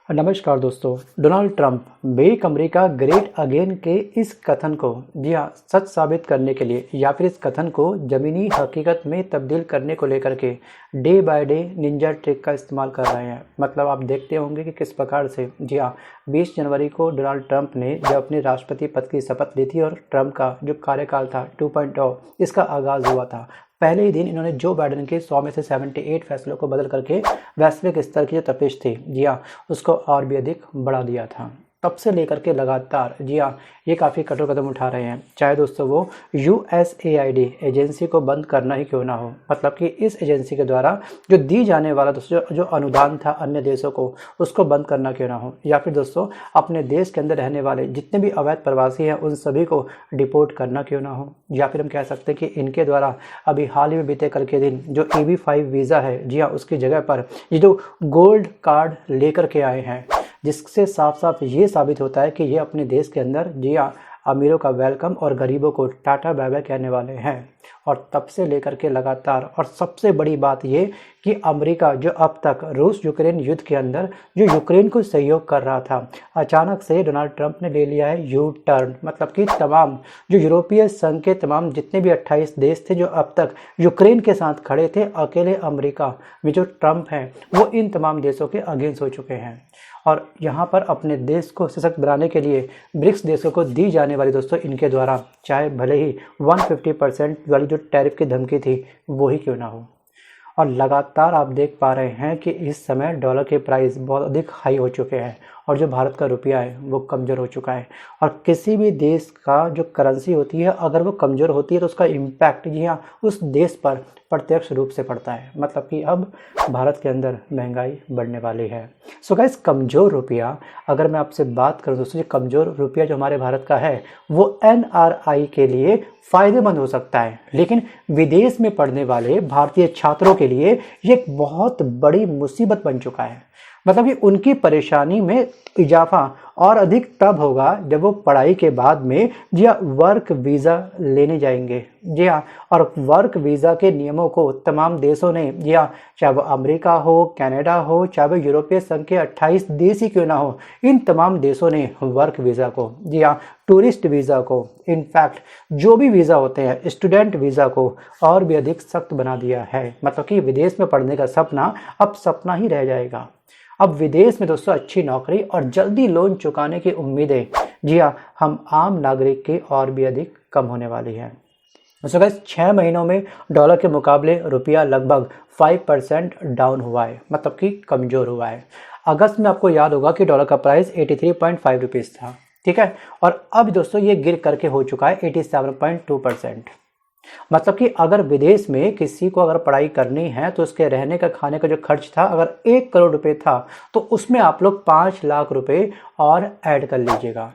नमस्कार दोस्तों। Donald Trump make America great again के इस कथन को जी हाँ सच साबित करने के लिए या फिर इस कथन को ज़मीनी हकीकत में तब्दील करने को लेकर के day by day Ninja trick का इस्तेमाल कर रहे हैं। मतलब आप देखते होंगे कि किस प्रकार से जी हाँ 20 जनवरी को डोनाल्ड ट्रंप ने जब अपने राष्ट्रपति पद की शपथ ली थी और ट्रंप का जो कार्यकाल था 2.0 इसका आगाज़ हुआ था। पहले ही दिन इन्होंने जो बाइडेन के 100 में से 78 फैसलों को बदल करके वैश्विक स्तर की जो तपिश थी जी हाँ उसको और भी अधिक बढ़ा दिया था। तब से लेकर के लगातार जी हाँ ये काफ़ी कठोर कदम उठा रहे हैं, चाहे दोस्तों वो USAID एजेंसी को बंद करना ही क्यों ना हो। मतलब कि इस एजेंसी के द्वारा जो दी जाने वाला दोस्तों जो अनुदान था अन्य देशों को उसको बंद करना क्यों ना हो, या फिर दोस्तों अपने देश के अंदर रहने वाले जितने भी अवैध प्रवासी हैं उन सभी को डिपोर्ट करना क्यों ना हो। या फिर हम कह सकते हैं कि इनके द्वारा अभी हाल ही में बीते कल के दिन जो EB-5 वीज़ा है जी हाँ उसकी जगह पर ये जो गोल्ड कार्ड लेकर के आए हैं, जिससे साफ साफ ये साबित होता है कि ये अपने देश के अंदर जी हाँ अमीरों का वेलकम और गरीबों को टाटा बाय बाय कहने वाले हैं। और तब से लेकर के लगातार और सबसे बड़ी बात ये कि अमेरिका जो अब तक रूस यूक्रेन युद्ध के अंदर जो यूक्रेन को सहयोग कर रहा था, अचानक से डोनाल्ड ट्रंप ने ले लिया है यू टर्न। मतलब कि तमाम जो यूरोपीय संघ के तमाम जितने भी 28 देश थे जो अब तक यूक्रेन के साथ खड़े थे, अकेले अमेरिका में जो ट्रंप हैं वो इन तमाम देशों के अगेंस्ट हो चुके हैं। और यहाँ पर अपने देश को सशक्त बनाने के लिए ब्रिक्स देशों को दी जाने वाली दोस्तों इनके द्वारा चाहे भले ही 150% वाली जो टैरिफ की धमकी थी वो ही क्यों ना हो। और लगातार आप देख पा रहे हैं कि इस समय डॉलर के प्राइस बहुत अधिक हाई हो चुके हैं और जो भारत का रुपया है वो कमज़ोर हो चुका है। और किसी भी देश का जो करेंसी होती है अगर वो कमज़ोर होती है तो उसका इम्पैक्ट जी हाँ उस देश पर प्रत्यक्ष रूप से पड़ता है। मतलब कि अब भारत के अंदर महंगाई बढ़ने वाली है। सो गाइस, कमज़ोर रुपया, अगर मैं आपसे बात करूं दोस्तों, कमज़ोर रुपया जो हमारे भारत का है वो NRI के लिए फ़ायदेमंद हो सकता है, लेकिन विदेश में पढ़ने वाले भारतीय छात्रों के लिए ये एक बहुत बड़ी मुसीबत बन चुका है। मतलब कि उनकी परेशानी में इजाफा और अधिक तब होगा जब वो पढ़ाई के बाद में जी हाँ वर्क वीज़ा लेने जाएंगे। जी हाँ, और वर्क वीज़ा के नियमों को तमाम देशों ने जी हाँ, चाहे वो अमेरिका हो, कनाडा हो, चाहे वो यूरोपीय संघ के 28 देश ही क्यों ना हो, इन तमाम देशों ने वर्क वीज़ा को जी हाँ टूरिस्ट वीज़ा को, इनफैक्ट जो भी वीज़ा होते हैं स्टूडेंट वीज़ा को और भी अधिक सख्त बना दिया है। मतलब कि विदेश में पढ़ने का सपना अब सपना ही रह जाएगा। अब विदेश में दोस्तों अच्छी नौकरी और जल्दी लोन चुकाने की उम्मीदें जी हाँ हम आम नागरिक की और भी अधिक कम होने वाली है। दोस्तों गाइस, 6 महीनों में डॉलर के मुकाबले रुपया लगभग 5% डाउन हुआ है, मतलब कि कमज़ोर हुआ है। अगस्त में आपको याद होगा कि डॉलर का प्राइस 83.5 रुपीज़ था, ठीक है, और अब दोस्तों ये गिर करके हो चुका है 87.2%। मतलब कि अगर विदेश में किसी को अगर पढ़ाई करनी है तो उसके रहने का खाने का जो खर्च था अगर 1 करोड़ रुपए था तो उसमें आप लोग 5 लाख रुपए और ऐड कर लीजिएगा।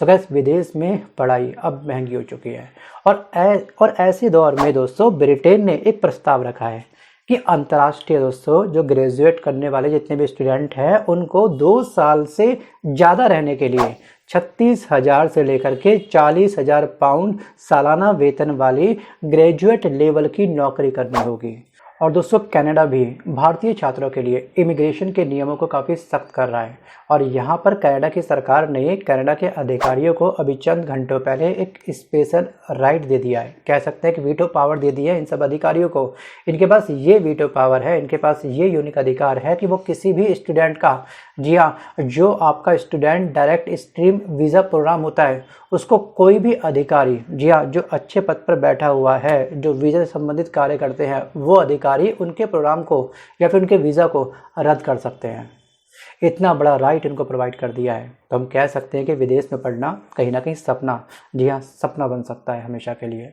सो गाइस, विदेश में पढ़ाई अब महंगी हो चुकी है। और ऐसे दौर में दोस्तों ब्रिटेन ने एक प्रस्ताव रखा है कि अंतर्राष्ट्रीय दोस्तों जो ग्रेजुएट करने वाले जितने भी स्टूडेंट हैं उनको 2 साल से ज़्यादा रहने के लिए 36,000 से लेकर के 40,000 पाउंड सालाना वेतन वाली ग्रेजुएट लेवल की नौकरी करनी होगी। और दोस्तों कनाडा भी भारतीय छात्रों के लिए इमिग्रेशन के नियमों को काफ़ी सख्त कर रहा है। और यहाँ पर कनाडा की सरकार ने कनाडा के अधिकारियों को अभी चंद घंटों पहले एक स्पेशल राइट दे दिया है, कह सकते हैं कि वीटो पावर दे दिया है इन सब अधिकारियों को। इनके पास ये वीटो पावर है, इनके पास ये यूनिक अधिकार है कि वो किसी भी स्टूडेंट का जी हाँ जो आपका student direct stream visa program होता है उसको कोई भी अधिकारी जी हाँ जो अच्छे पद पर बैठा हुआ है जो वीज़ा से संबंधित कार्य करते हैं वो अधिकारी उनके प्रोग्राम को या फिर उनके वीज़ा को रद्द कर सकते हैं। इतना बड़ा राइट इनको प्रोवाइड कर दिया है, तो हम कह सकते हैं कि विदेश में पढ़ना कहीं ना कहीं सपना जी हाँ सपना बन सकता है हमेशा के लिए।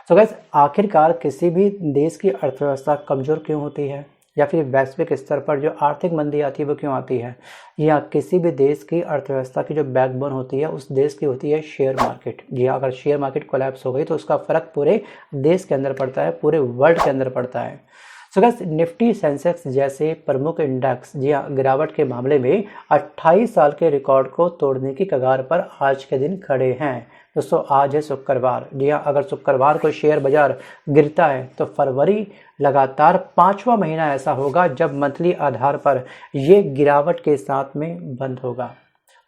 तो गाइस, आखिरकार किसी भी देश की अर्थव्यवस्था कमज़ोर क्यों होती है या फिर वैश्विक स्तर पर जो आर्थिक मंदी आती है वो क्यों आती है, या किसी भी देश की अर्थव्यवस्था की जो बैकबोन होती है उस देश की होती है शेयर मार्केट। जी हाँ, अगर शेयर मार्केट कोलैप्स हो गई तो उसका फ़र्क पूरे देश के अंदर पड़ता है, पूरे वर्ल्ड के अंदर पड़ता है। सो गाइस निफ्टी सेंसेक्स जैसे प्रमुख इंडेक्स जी हाँ गिरावट के मामले में 28 साल के रिकॉर्ड को तोड़ने की कगार पर आज के दिन खड़े हैं। दोस्तों आज है शुक्रवार। जी हाँ अगर शुक्रवार को शेयर बाजार गिरता है तो फरवरी लगातार 5वां महीना ऐसा होगा जब मंथली आधार पर ये गिरावट के साथ में बंद होगा।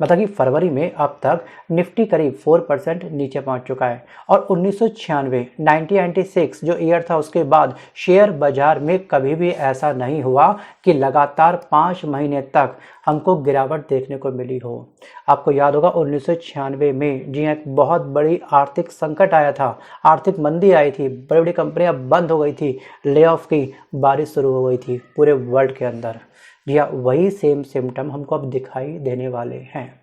मतलब कि फरवरी में अब तक निफ्टी करीब 4% नीचे पहुंच चुका है और 1996 जो ईयर था उसके बाद शेयर बाजार में कभी भी ऐसा नहीं हुआ कि लगातार 5 महीने तक हमको गिरावट देखने को मिली हो। आपको याद होगा 1996 में जी एक बहुत बड़ी आर्थिक संकट आया था, आर्थिक मंदी आई थी, बड़ी बड़ी कंपनियां बंद हो गई थी, ले ऑफ की बारिश शुरू हो गई थी पूरे वर्ल्ड के अंदर। जी हाँ वही सेम सिम्टम हमको अब दिखाई देने वाले हैं।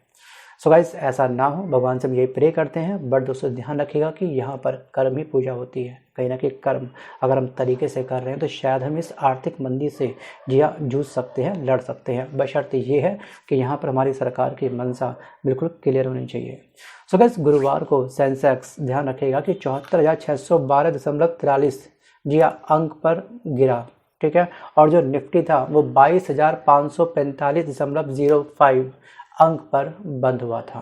सो गाइस ऐसा ना हो, भगवान से हम यही प्रे करते हैं। बट दोस्तों ध्यान रखिएगा कि यहाँ पर कर्म ही पूजा होती है, कहीं ना कहीं कर्म अगर हम तरीके से कर रहे हैं तो शायद हम इस आर्थिक मंदी से जी हाँ जूझ सकते हैं, लड़ सकते हैं। बशर्ते ये है कि यहाँ पर हमारी सरकार की मंशा बिल्कुल क्लियर होनी चाहिए। सो गाइस गुरुवार को सेंसेक्स ध्यान रखिएगा कि 74,612.43 जी हाँ अंक पर गिरा, ठीक है, और जो निफ्टी था वो 22,545.05 अंक पर बंद हुआ था।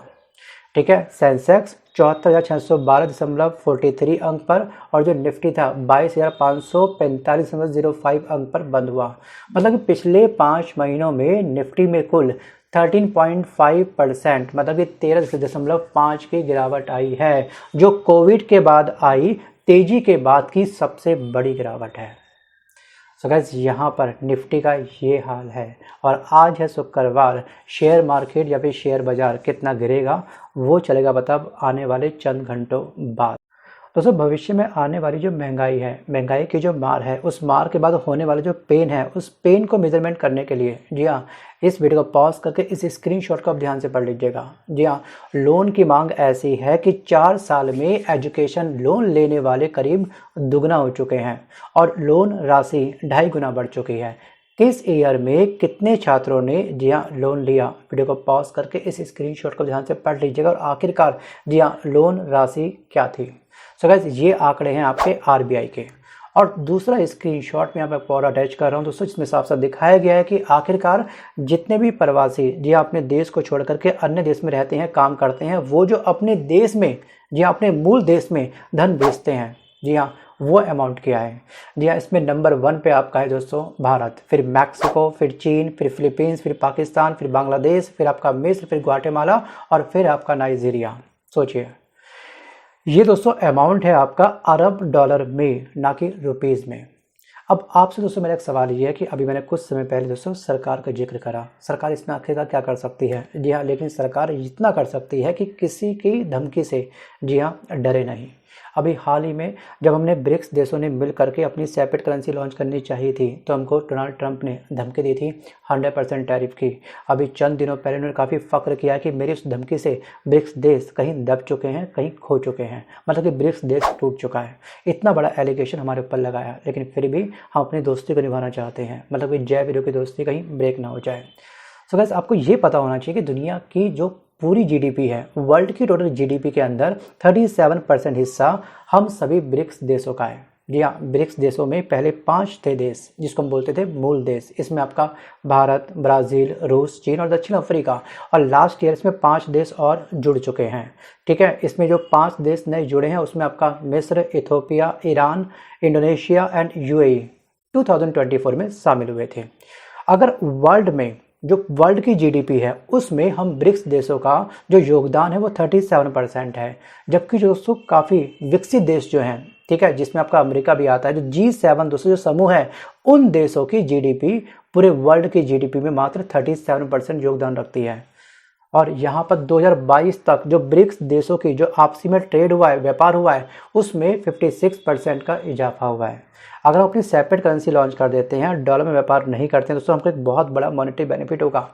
ठीक है, सेंसेक्स 74,612.43 अंक पर और जो निफ्टी था 22,545.05 अंक पर बंद हुआ। मतलब कि पिछले 5 महीनों में निफ्टी में कुल 13.5% मतलब कि 13.5 की गिरावट आई है, जो कोविड के बाद आई तेजी के बाद की सबसे बड़ी गिरावट है। सो गाइस यहाँ पर निफ्टी का ये हाल है और आज है शुक्रवार। शेयर मार्केट या फिर शेयर बाजार कितना गिरेगा वो चलेगा मतलब आने वाले चंद घंटों बाद। दोस्तों भविष्य में आने वाली जो महंगाई है, महंगाई की जो मार है, उस मार के बाद होने वाले जो पेन है, उस पेन को मेजरमेंट करने के लिए जी हाँ इस वीडियो को पॉज करके इस स्क्रीनशॉट को आप ध्यान से पढ़ लीजिएगा। जी हाँ लोन की मांग ऐसी है कि 4 साल में एजुकेशन लोन लेने वाले करीब दुगना हो चुके हैं और लोन राशि 2.5 गुना बढ़ चुकी है। किस ईयर में कितने छात्रों ने जी हाँ लोन लिया, वीडियो को पॉज करके इस स्क्रीनशॉट को ध्यान से पढ़ लीजिएगा और आखिरकार जी हाँ लोन राशि क्या थी। सो गाइस ये आंकड़े हैं आपके आरबीआई के। और दूसरा स्क्रीनशॉट में मैं आपको और अटैच कर रहा हूं दोस्तों, जिसमें साफ साफ दिखाया गया है कि आखिरकार जितने भी प्रवासी जी अपने देश को छोड़ करके अन्य देश में रहते हैं, काम करते हैं, वो जो अपने देश में जी अपने मूल देश में धन भेजते हैं, जी हाँ वो अमाउंट क्या है। जी हाँ इसमें नंबर 1 पे आपका है दोस्तों भारत, फिर मैक्सिको, फिर चीन, फिर फिलीपींस, फिर पाकिस्तान, फिर बांग्लादेश, फिर आपका मिस्र, फिर ग्वाटेमाला और फिर आपका नाइजीरिया। सोचिए ये दोस्तों अमाउंट है आपका अरब डॉलर में, ना कि रुपीज़ में। अब आपसे दोस्तों मेरा एक सवाल ये है कि अभी मैंने कुछ समय पहले दोस्तों सरकार का जिक्र करा, सरकार इसमें आखिरकार क्या कर सकती है। जी हाँ लेकिन सरकार इतना कर सकती है कि किसी की धमकी से जी हाँ डरे नहीं। अभी हाल ही में जब हमने ब्रिक्स देशों ने मिल करके अपनी सेपरेट करेंसी लॉन्च करनी चाहिए थी तो हमको डोनाल्ड ट्रंप ने धमकी दी थी 100% टैरिफ की। अभी चंद दिनों पहले उन्होंने काफ़ी फख्र किया कि मेरी उस धमकी से ब्रिक्स देश कहीं दब चुके हैं, कहीं खो चुके हैं, मतलब कि ब्रिक्स देश टूट चुका है। इतना बड़ा एलिगेशन हमारे ऊपर लगाया, लेकिन फिर भी हम अपनी दोस्ती को निभाना चाहते हैं, मतलब कि जय वीरो की दोस्ती कहीं ब्रेक ना हो जाए। सो गाइस आपको ये पता होना चाहिए कि दुनिया की जो पूरी जीडीपी है, वर्ल्ड की टोटल जीडीपी के अंदर 37% हिस्सा हम सभी ब्रिक्स देशों का है। जी हाँ ब्रिक्स देशों में पहले 5 थे देश जिसको हम बोलते थे मूल देश। इसमें आपका भारत, ब्राज़ील, रूस, चीन और दक्षिण अफ्रीका, और लास्ट ईयर इसमें 5 देश और जुड़ चुके हैं। ठीक है, इसमें जो 5 देश नए जुड़े हैं उसमें आपका मिस्र, Ethiopia, Iran, Indonesia and UAE 2024 में शामिल हुए थे। अगर वर्ल्ड में जो वर्ल्ड की जीडीपी है उसमें हम ब्रिक्स देशों का जो योगदान है वो 37% है, जबकि जो दोस्तों काफ़ी विकसित देश जो हैं, ठीक है, जिसमें आपका अमेरिका भी आता है, जो G7 दोस्तों जो समूह है, उन देशों की जीडीपी पूरे वर्ल्ड की जीडीपी में मात्र 37% योगदान रखती है। और यहाँ पर 2022 तक जो ब्रिक्स देशों की जो आपसी में ट्रेड हुआ है, व्यापार हुआ है, उसमें 56% का इजाफा हुआ है। अगर हम अपनी सेपरेट करेंसी लॉन्च कर देते हैं, डॉलर में व्यापार नहीं करते हैं दोस्तों, हमको एक बहुत बड़ा मॉनेटरी बेनिफिट होगा।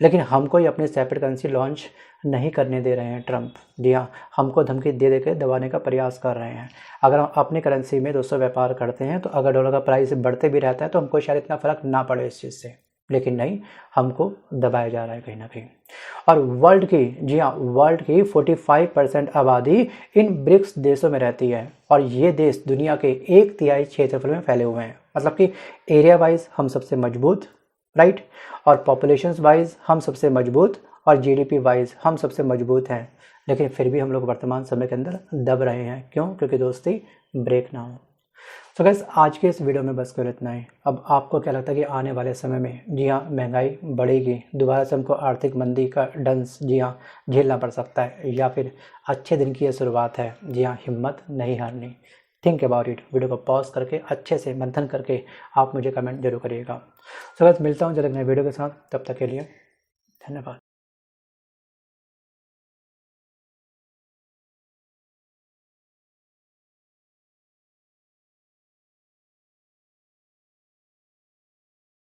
लेकिन हमको ही अपनी सेपरेट करेंसी लॉन्च नहीं करने दे रहे हैं ट्रंप। जी हाँ हमको धमकी दे दे के दबाने का प्रयास कर रहे हैं। अगर हम अपनी करेंसी में दोस्तों व्यापार करते हैं तो अगर डॉलर का प्राइस बढ़ते भी रहता है तो हमको शायद इतना फ़र्क ना पड़े इस चीज़ से, लेकिन नहीं, हमको दबाया जा रहा है कहीं ना कहीं। और वर्ल्ड की जी हाँ वर्ल्ड की 45% आबादी इन ब्रिक्स देशों में रहती है और ये देश दुनिया के 1/3 क्षेत्रफल में फैले हुए हैं। मतलब कि एरिया वाइज हम सबसे मजबूत, राइट, और पॉपुलेशंस वाइज हम सबसे मजबूत, और जीडीपी वाइज हम सबसे मजबूत हैं, लेकिन फिर भी हम लोग वर्तमान समय के अंदर दब रहे हैं। क्यों? क्योंकि दोस्ती ब्रेक ना हो। तो गाइस आज के इस वीडियो में बस कर इतना ही। अब आपको क्या लगता है कि आने वाले समय में, जी हाँ, महंगाई बढ़ेगी, दोबारा से हमको आर्थिक मंदी का डंस, जी हाँ, झेलना पड़ सकता है, या फिर अच्छे दिन की ये शुरुआत है? जी हाँ, हिम्मत नहीं हारनी। Think about it. वीडियो को पॉज करके अच्छे से मंथन करके आप मुझे कमेंट जरूर करिएगा। सो गाइस मिलता हूँ जल्द नए वीडियो के साथ, तब तक के लिए धन्यवाद।